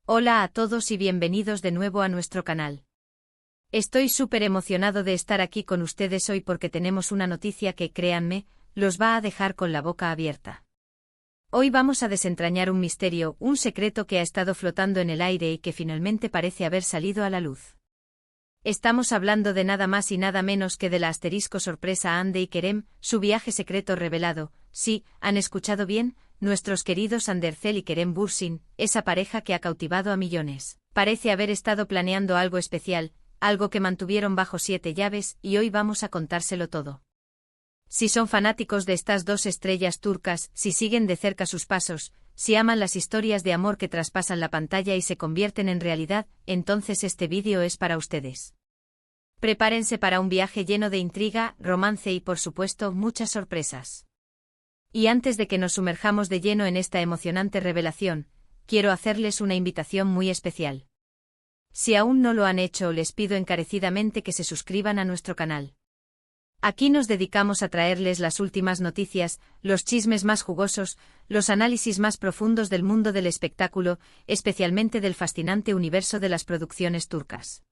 Hola a todos y bienvenidos de nuevo a nuestro canal. Estoy súper emocionado de estar aquí con ustedes hoy porque tenemos una noticia que, créanme, los va a dejar con la boca abierta. Hoy vamos a desentrañar un misterio, un secreto que ha estado flotando en el aire y que finalmente parece haber salido a la luz. Estamos hablando de nada más y nada menos que de la asterisco sorpresa Hande y Kerem, su viaje secreto revelado. Sí, han escuchado bien, nuestros queridos Andercel y Kerem Bürsin, esa pareja que ha cautivado a millones. Parece haber estado planeando algo especial, algo que mantuvieron bajo 7 llaves, y hoy vamos a contárselo todo. Si son fanáticos de estas dos estrellas turcas, si siguen de cerca sus pasos, si aman las historias de amor que traspasan la pantalla y se convierten en realidad, entonces este vídeo es para ustedes. Prepárense para un viaje lleno de intriga, romance y por supuesto muchas sorpresas. Y antes de que nos sumerjamos de lleno en esta emocionante revelación, quiero hacerles una invitación muy especial. Si aún no lo han hecho, les pido encarecidamente que se suscriban a nuestro canal. Aquí nos dedicamos a traerles las últimas noticias, los chismes más jugosos, los análisis más profundos del mundo del espectáculo, especialmente del fascinante universo de las producciones turcas.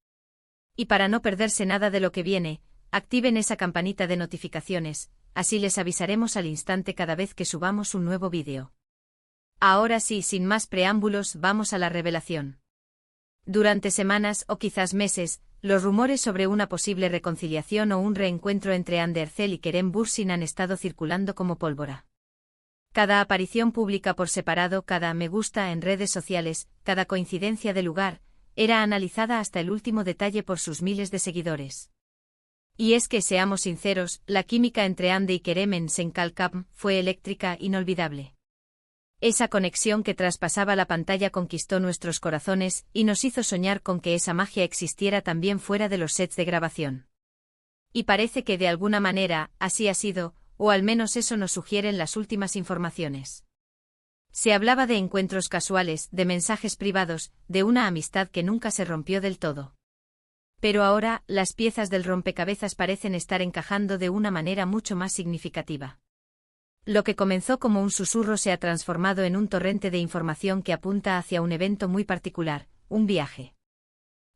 Y para no perderse nada de lo que viene, activen esa campanita de notificaciones, así les avisaremos al instante cada vez que subamos un nuevo vídeo. Ahora sí, sin más preámbulos, vamos a la revelación. Durante semanas o quizás meses, los rumores sobre una posible reconciliación o un reencuentro entre Andercel y Kerem Bürsin han estado circulando como pólvora. Cada aparición pública por separado, cada me gusta en redes sociales, cada coincidencia de lugar, era analizada hasta el último detalle por sus miles de seguidores. Y es que, seamos sinceros, la química entre Hande y Kerem en Senkalkam fue eléctrica, inolvidable. Esa conexión que traspasaba la pantalla conquistó nuestros corazones y nos hizo soñar con que esa magia existiera también fuera de los sets de grabación. Y parece que de alguna manera, así ha sido, o al menos eso nos sugieren las últimas informaciones. Se hablaba de encuentros casuales, de mensajes privados, de una amistad que nunca se rompió del todo. Pero ahora, las piezas del rompecabezas parecen estar encajando de una manera mucho más significativa. Lo que comenzó como un susurro se ha transformado en un torrente de información que apunta hacia un evento muy particular, un viaje.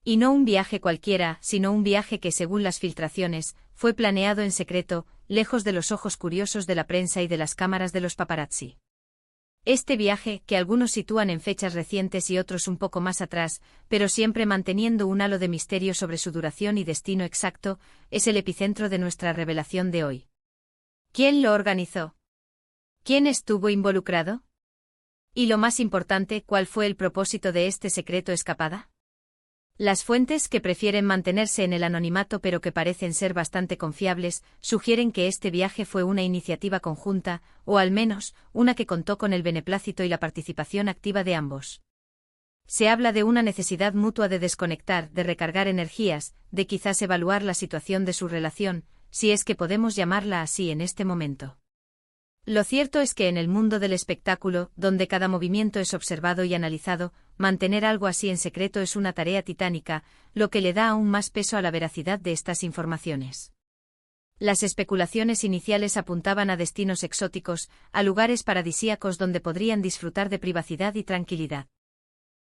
Y no un viaje cualquiera, sino un viaje que, según las filtraciones, fue planeado en secreto, lejos de los ojos curiosos de la prensa y de las cámaras de los paparazzi. Este viaje, que algunos sitúan en fechas recientes y otros un poco más atrás, pero siempre manteniendo un halo de misterio sobre su duración y destino exacto, es el epicentro de nuestra revelación de hoy. ¿Quién lo organizó? ¿Quién estuvo involucrado? Y lo más importante, ¿cuál fue el propósito de este secreto escapada? Las fuentes, que prefieren mantenerse en el anonimato pero que parecen ser bastante confiables, sugieren que este viaje fue una iniciativa conjunta, o al menos, una que contó con el beneplácito y la participación activa de ambos. Se habla de una necesidad mutua de desconectar, de recargar energías, de quizás evaluar la situación de su relación, si es que podemos llamarla así en este momento. Lo cierto es que en el mundo del espectáculo, donde cada movimiento es observado y analizado, mantener algo así en secreto es una tarea titánica, lo que le da aún más peso a la veracidad de estas informaciones. Las especulaciones iniciales apuntaban a destinos exóticos, a lugares paradisíacos donde podrían disfrutar de privacidad y tranquilidad.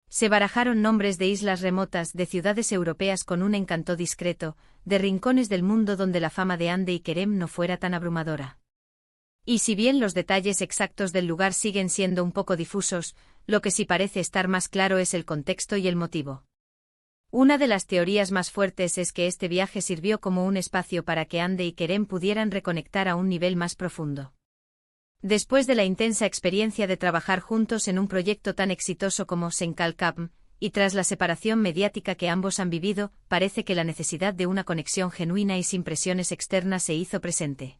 Se barajaron nombres de islas remotas, de ciudades europeas con un encanto discreto, de rincones del mundo donde la fama de Hande y Kerem no fuera tan abrumadora. Y si bien los detalles exactos del lugar siguen siendo un poco difusos, lo que sí parece estar más claro es el contexto y el motivo. Una de las teorías más fuertes es que este viaje sirvió como un espacio para que Hande y Kerem pudieran reconectar a un nivel más profundo. Después de la intensa experiencia de trabajar juntos en un proyecto tan exitoso como Senkalkam, y tras la separación mediática que ambos han vivido, parece que la necesidad de una conexión genuina y sin presiones externas se hizo presente.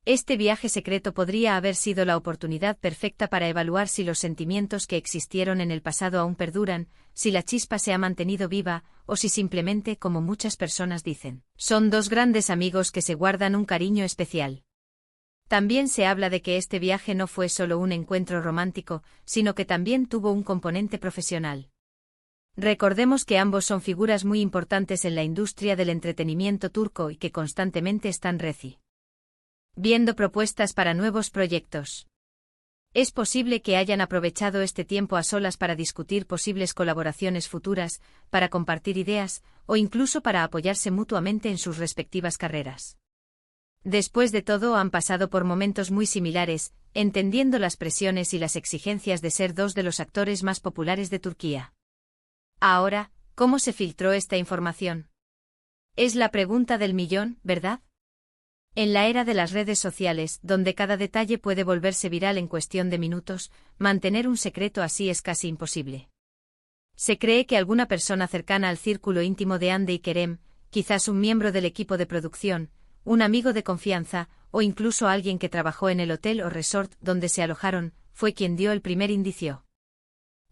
Este viaje secreto podría haber sido la oportunidad perfecta para evaluar si los sentimientos que existieron en el pasado aún perduran, si la chispa se ha mantenido viva, o si simplemente, como muchas personas dicen, son dos grandes amigos que se guardan un cariño especial. También se habla de que este viaje no fue solo un encuentro romántico, sino que también tuvo un componente profesional. Recordemos que ambos son figuras muy importantes en la industria del entretenimiento turco y que constantemente están viendo propuestas para nuevos proyectos. Es posible que hayan aprovechado este tiempo a solas para discutir posibles colaboraciones futuras, para compartir ideas, o incluso para apoyarse mutuamente en sus respectivas carreras. Después de todo, han pasado por momentos muy similares, entendiendo las presiones y las exigencias de ser dos de los actores más populares de Turquía. Ahora, ¿cómo se filtró esta información? Es la pregunta del millón, ¿verdad? En la era de las redes sociales, donde cada detalle puede volverse viral en cuestión de minutos, mantener un secreto así es casi imposible. Se cree que alguna persona cercana al círculo íntimo de Hande y Kerem, quizás un miembro del equipo de producción, un amigo de confianza, o incluso alguien que trabajó en el hotel o resort donde se alojaron, fue quien dio el primer indicio.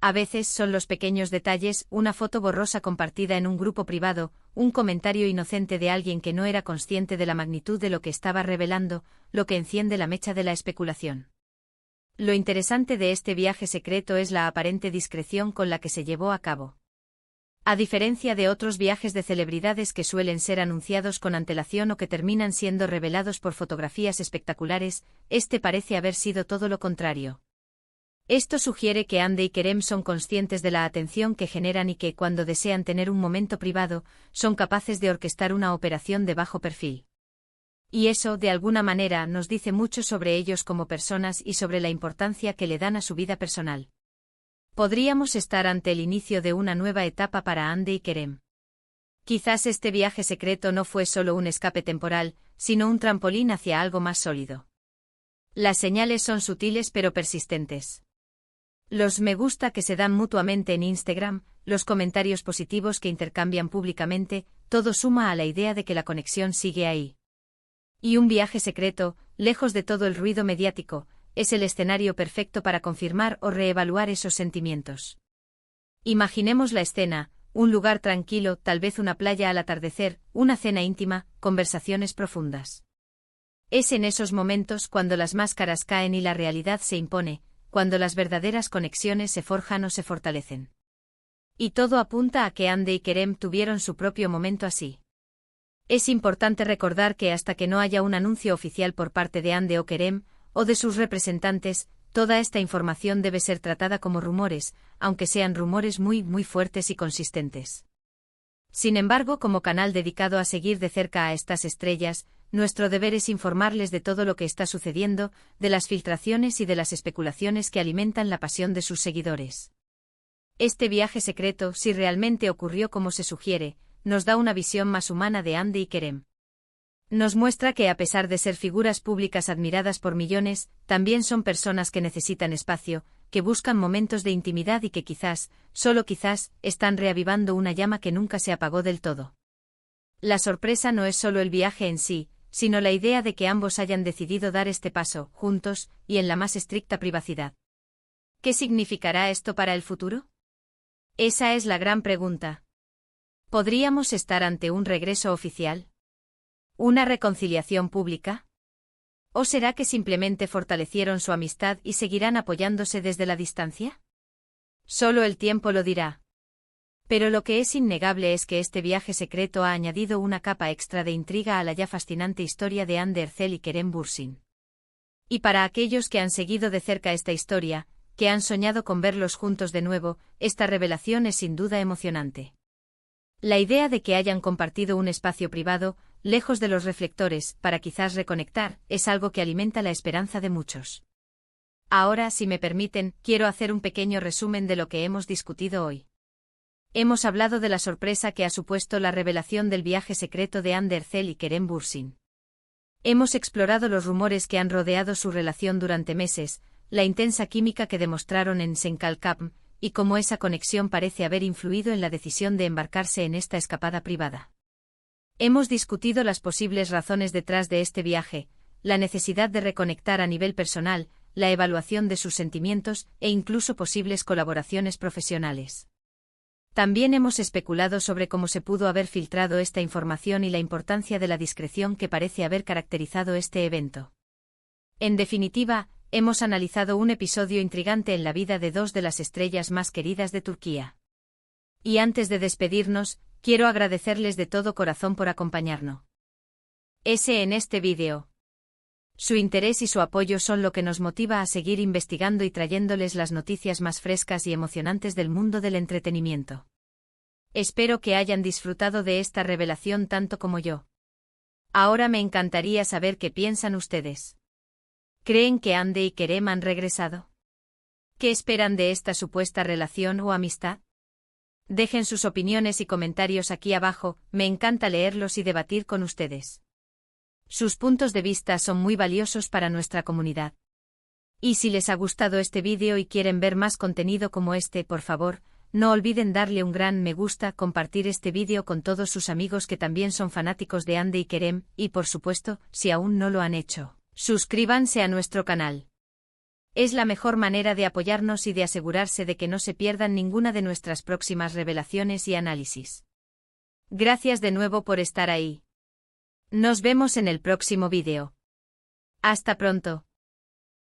A veces son los pequeños detalles, una foto borrosa compartida en un grupo privado, un comentario inocente de alguien que no era consciente de la magnitud de lo que estaba revelando, lo que enciende la mecha de la especulación. Lo interesante de este viaje secreto es la aparente discreción con la que se llevó a cabo. A diferencia de otros viajes de celebridades que suelen ser anunciados con antelación o que terminan siendo revelados por fotografías espectaculares, este parece haber sido todo lo contrario. Esto sugiere que Hande y Kerem son conscientes de la atención que generan y que, cuando desean tener un momento privado, son capaces de orquestar una operación de bajo perfil. Y eso, de alguna manera, nos dice mucho sobre ellos como personas y sobre la importancia que le dan a su vida personal. Podríamos estar ante el inicio de una nueva etapa para Hande y Kerem. Quizás este viaje secreto no fue solo un escape temporal, sino un trampolín hacia algo más sólido. Las señales son sutiles pero persistentes. Los me gusta que se dan mutuamente en Instagram, los comentarios positivos que intercambian públicamente, todo suma a la idea de que la conexión sigue ahí. Y un viaje secreto, lejos de todo el ruido mediático, es el escenario perfecto para confirmar o reevaluar esos sentimientos. Imaginemos la escena, un lugar tranquilo, tal vez una playa al atardecer, una cena íntima, conversaciones profundas. Es en esos momentos cuando las máscaras caen y la realidad se impone, cuando las verdaderas conexiones se forjan o se fortalecen. Y todo apunta a que Hande y Kerem tuvieron su propio momento así. Es importante recordar que hasta que no haya un anuncio oficial por parte de Hande o Kerem, o de sus representantes, toda esta información debe ser tratada como rumores, aunque sean rumores muy fuertes y consistentes. Sin embargo, como canal dedicado a seguir de cerca a estas estrellas, nuestro deber es informarles de todo lo que está sucediendo, de las filtraciones y de las especulaciones que alimentan la pasión de sus seguidores. Este viaje secreto, si realmente ocurrió como se sugiere, nos da una visión más humana de Hande y Kerem. Nos muestra que a pesar de ser figuras públicas admiradas por millones, también son personas que necesitan espacio, que buscan momentos de intimidad y que quizás, solo quizás, están reavivando una llama que nunca se apagó del todo. La sorpresa no es solo el viaje en sí, sino la idea de que ambos hayan decidido dar este paso, juntos, y en la más estricta privacidad. ¿Qué significará esto para el futuro? Esa es la gran pregunta. ¿Podríamos estar ante un regreso oficial? ¿Una reconciliación pública? ¿O será que simplemente fortalecieron su amistad y seguirán apoyándose desde la distancia? Solo el tiempo lo dirá. Pero lo que es innegable es que este viaje secreto ha añadido una capa extra de intriga a la ya fascinante historia de Hande Erçel y Kerem Bürsin. Y para aquellos que han seguido de cerca esta historia, que han soñado con verlos juntos de nuevo, esta revelación es sin duda emocionante. La idea de que hayan compartido un espacio privado, lejos de los reflectores, para quizás reconectar, es algo que alimenta la esperanza de muchos. Ahora, si me permiten, quiero hacer un pequeño resumen de lo que hemos discutido hoy. Hemos hablado de la sorpresa que ha supuesto la revelación del viaje secreto de Hande Erçel y Kerem Bürsin. Hemos explorado los rumores que han rodeado su relación durante meses, la intensa química que demostraron en Senkalkapm, y cómo esa conexión parece haber influido en la decisión de embarcarse en esta escapada privada. Hemos discutido las posibles razones detrás de este viaje, la necesidad de reconectar a nivel personal, la evaluación de sus sentimientos e incluso posibles colaboraciones profesionales. También hemos especulado sobre cómo se pudo haber filtrado esta información y la importancia de la discreción que parece haber caracterizado este evento. En definitiva, hemos analizado un episodio intrigante en la vida de dos de las estrellas más queridas de Turquía. Y antes de despedirnos, quiero agradecerles de todo corazón por acompañarnos en este vídeo. Su interés y su apoyo son lo que nos motiva a seguir investigando y trayéndoles las noticias más frescas y emocionantes del mundo del entretenimiento. Espero que hayan disfrutado de esta revelación tanto como yo. Ahora me encantaría saber qué piensan ustedes. ¿Creen que Andy y Kerem han regresado? ¿Qué esperan de esta supuesta relación o amistad? Dejen sus opiniones y comentarios aquí abajo, me encanta leerlos y debatir con ustedes. Sus puntos de vista son muy valiosos para nuestra comunidad. Y si les ha gustado este vídeo y quieren ver más contenido como este, por favor, no olviden darle un gran me gusta, compartir este vídeo con todos sus amigos que también son fanáticos de Andy y Kerem, y por supuesto, si aún no lo han hecho, suscríbanse a nuestro canal. Es la mejor manera de apoyarnos y de asegurarse de que no se pierdan ninguna de nuestras próximas revelaciones y análisis. Gracias de nuevo por estar ahí. Nos vemos en el próximo vídeo. Hasta pronto.